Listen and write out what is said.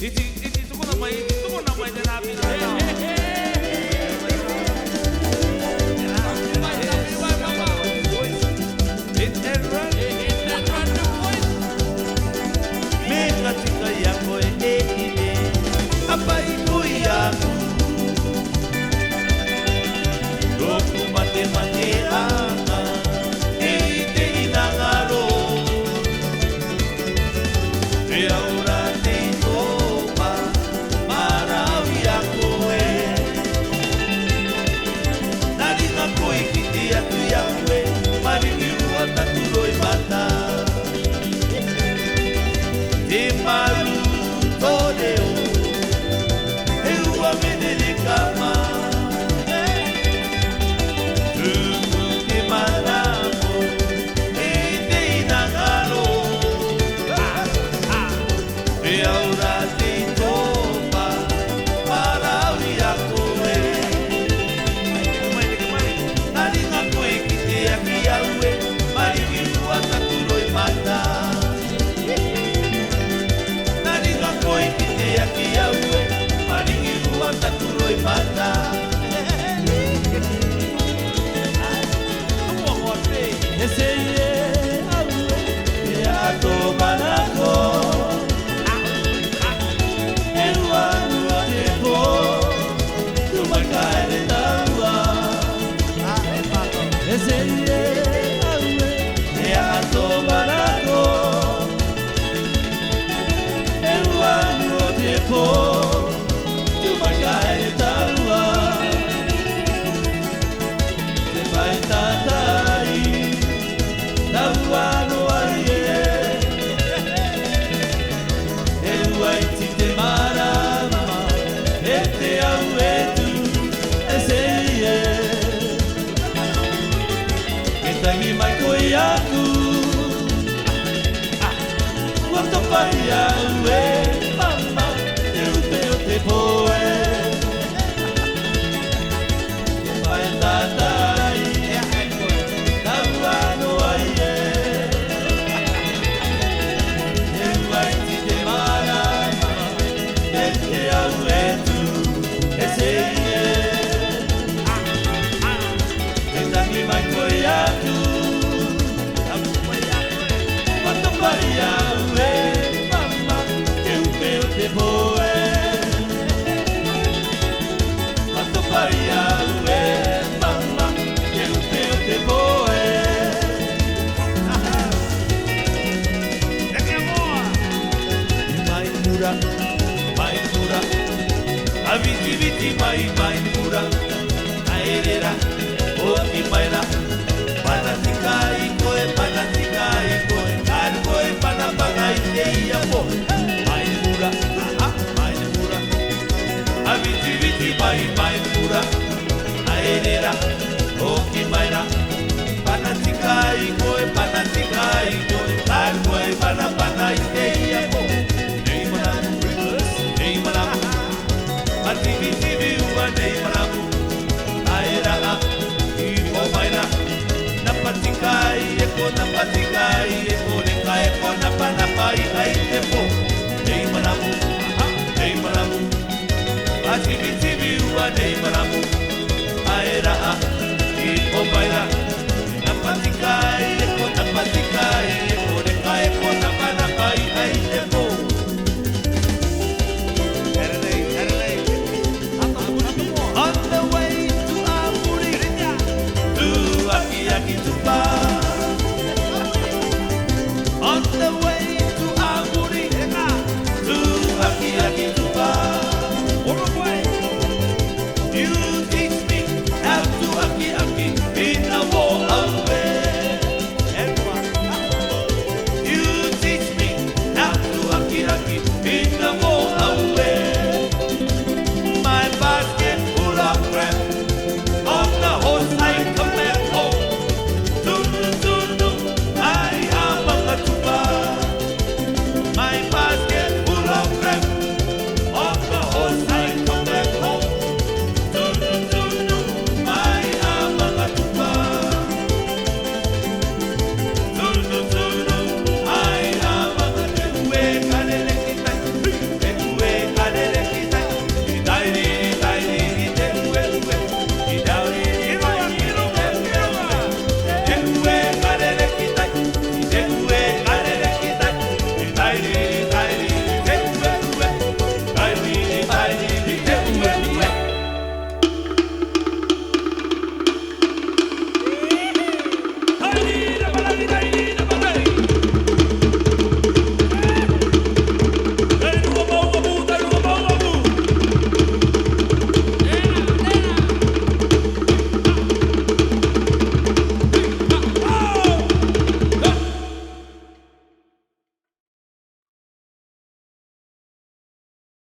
Iti tuko na mai de na bi. Katika yako ine apa ibu yaku doku mate mate anga ite inangaro te aura te topa marawi yako nari ngako ikiti atu yaku maringiru ataturo imata te malu todeo eu a menedicama tuku te manamo e te inangaro e aura te topa para uia koe nari ngā koe ki te aki aue mariki rua taturo i mata Aki aue, maringi rua taturo i mata. Ese ie aue, e ato manako. E rua rua te po, tu makae le taua. Ese ie aue, e ato manako. Tu makae e tarua te whai tātai na uano arie e uaiti te marama e te au e tu e se ie e tangi mai koi aku ua topai au e te poe vai tatai na uano aie e uaiti te marama e te au e tu e se ie e tangi mai koe atu watapai au e mama ke upeo te poe Maria, mama, que o teu te voe. Mai mura, a viti mai mura, a erera, o ti maira, panatica e coe, cargo e panapaga e teia po. Mai mura, a viti mai mura, a erera, o ti maira, panatica e coe, cargo e panapaga e teia po. Ativi ua nei maramu aera I o maina na patikai e ko le kai e ko na panapai ai te po nei maramu ativi ua nei maramu